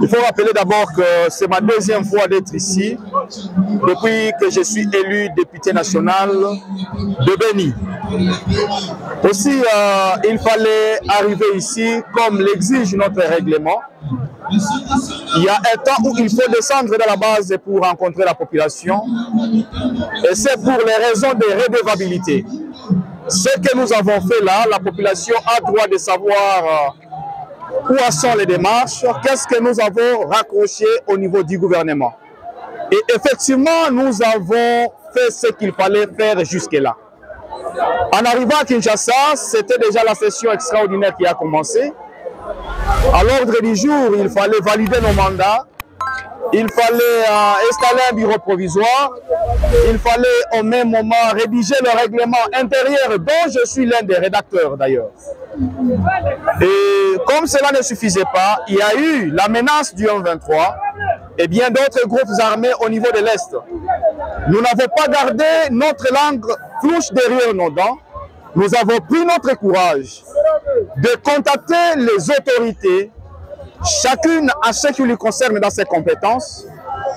Il faut rappeler d'abord que c'est ma deuxième fois d'être ici, depuis que je suis élu député national de Béni. Aussi, il fallait arriver ici comme l'exige notre règlement. Il y a un temps où il faut descendre de la base pour rencontrer la population, et c'est pour les raisons de redevabilité. Ce que nous avons fait là, la population a droit de savoir où sont les démarches, qu'est-ce que nous avons raccroché au niveau du gouvernement. Et effectivement, nous avons fait ce qu'il fallait faire jusque-là. En arrivant à Kinshasa, c'était déjà la session extraordinaire qui a commencé. À l'ordre du jour, il fallait valider nos mandats, il fallait installer un bureau provisoire, il fallait au même moment rédiger le règlement intérieur dont je suis l'un des rédacteurs d'ailleurs. Et comme cela ne suffisait pas, il y a eu la menace du M23 et bien d'autres groupes armés au niveau de l'Est. Nous n'avons pas gardé notre langue flouche derrière nos dents. Nous avons pris notre courage de contacter les autorités, chacune à ce qui lui concerne dans ses compétences.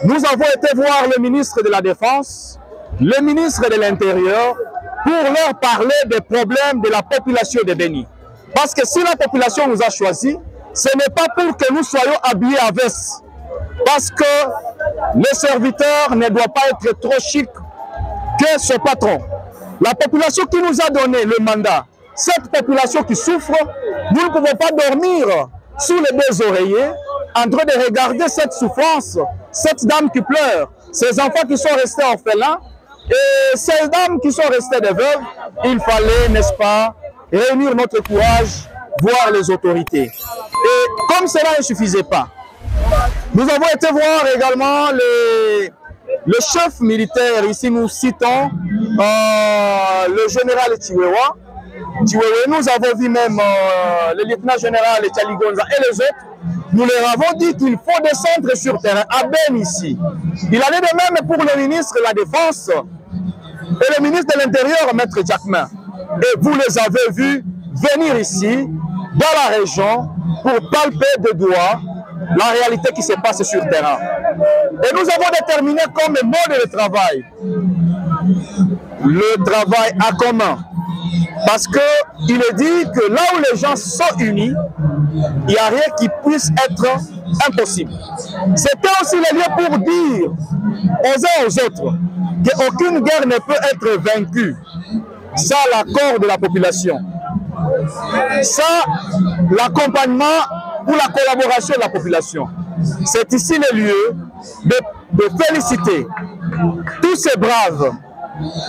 Nous avons été voir le ministre de la Défense, le ministre de l'Intérieur, pour leur parler des problèmes de la population de Béni. Parce que si la population nous a choisis, ce n'est pas pour que nous soyons habillés à veste. Parce que le serviteur ne doit pas être trop chic que ce patron. La population qui nous a donné le mandat, cette population qui souffre, nous ne pouvons pas dormir sous les deux oreillers en train de regarder cette souffrance, cette dame qui pleure, ces enfants qui sont restés orphelins et ces dames qui sont restées des veuves. Il fallait, n'est-ce pas, réunir notre courage, voir les autorités. Et comme cela ne suffisait pas, nous avons été voir également le chef militaire. Ici, nous citons le général Chiwewa. Nous avons vu même le lieutenant général Tchaligonza et les autres. Nous leur avons dit qu'il faut descendre sur terrain, à Ben ici. Il allait de même pour le ministre de la Défense et le ministre de l'Intérieur, Maître Jacquemin. Et vous les avez vus venir ici, dans la région, pour palper de doigts la réalité qui se passe sur terrain. Et nous avons déterminé comme mode de travail le travail en commun. Parce qu'il est dit que là où les gens sont unis, il n'y a rien qui puisse être impossible. C'était aussi le lieu pour dire aux uns aux autres qu'aucune guerre ne peut être vaincue sans l'accord de la population, sans l'accompagnement ou la collaboration de la population. C'est ici le lieu de féliciter tous ces braves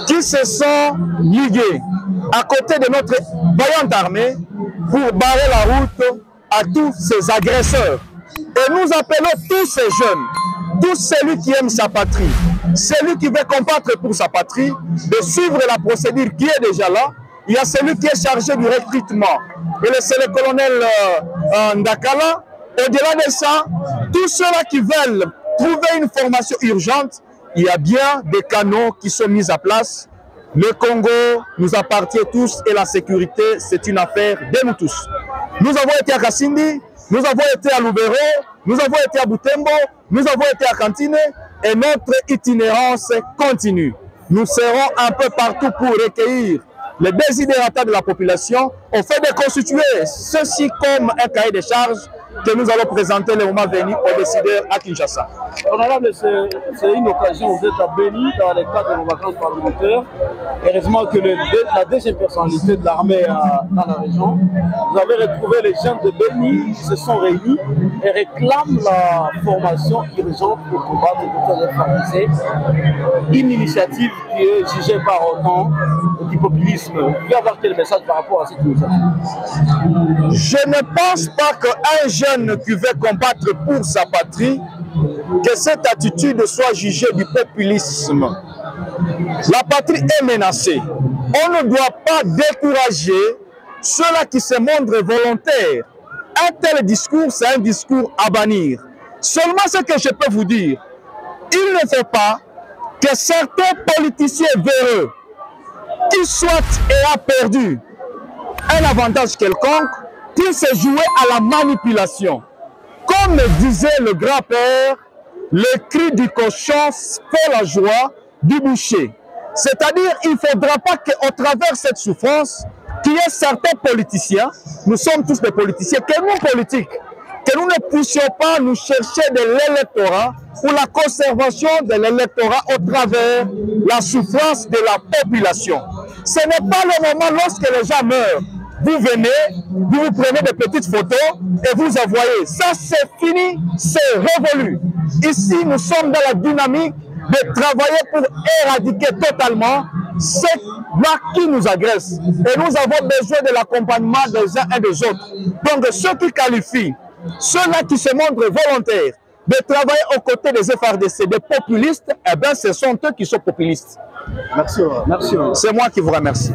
qui se sont ligués à côté de notre vaillante armée pour barrer la route à tous ces agresseurs. Et nous appelons tous ces jeunes, tous celui qui aime sa patrie, celui qui veut combattre pour sa patrie, de suivre la procédure qui est déjà là. Il y a celui qui est chargé du recrutement, et c'est le colonel Ndakala. Au-delà de ça, tous ceux-là qui veulent trouver une formation urgente, il y a bien des canaux qui sont mis en place. Le Congo nous appartient tous et la sécurité, c'est une affaire de nous tous. Nous avons été à Kassindi, nous avons été à Lubero, nous avons été à Butembo, nous avons été à Kantine et notre itinérance continue. Nous serons un peu partout pour recueillir les désidératas de la population au fait de constituer ceci comme un cahier de charges que nous allons présenter le moment venu aux décideurs à Kinshasa. Honorable, c'est une occasion, vous êtes à Béni dans le cadre de nos vacances parlementaires. Heureusement que la deuxième personnalité de l'armée dans la région, vous avez retrouvé les jeunes de Béni qui se sont réunis et réclament la formation urgente pour combattre contre les FARDC. Une initiative qui est jugée par autant du populisme. Vous pouvez avoir quel message par rapport à cette initiative? Je ne pense pas qu'un jeune qui veut combattre pour sa patrie, que cette attitude soit jugée du populisme. La patrie est menacée. On ne doit pas décourager ceux-là qui se montrent volontaires. Un tel discours, c'est un discours à bannir. Seulement ce que je peux vous dire, il ne faut pas que certains politiciens véreux qui souhaitent et a perdu un avantage quelconque puissent jouer à la manipulation. Comme Comme disait le grand-père, le cri du cochon fait la joie du boucher. C'est-à-dire, il ne faudra pas qu'au travers de cette souffrance, qu'il y ait certains politiciens, nous sommes tous des politiciens, que nous politiques, que nous ne puissions pas nous chercher de l'électorat ou la conservation de l'électorat au travers de la souffrance de la population. Ce n'est pas le moment lorsque les gens meurent. Vous venez, vous prenez des petites photos et vous envoyez. Ça, c'est fini, c'est révolu. Ici, nous sommes dans la dynamique de travailler pour éradiquer totalement ceux-là qui nous agressent. Et nous avons besoin de l'accompagnement des uns et des autres. Donc, ceux qui qualifient, ceux-là qui se montrent volontaires de travailler aux côtés des FRDC, des populistes, eh bien, ce sont eux qui sont populistes. Merci. Merci. C'est moi qui vous remercie.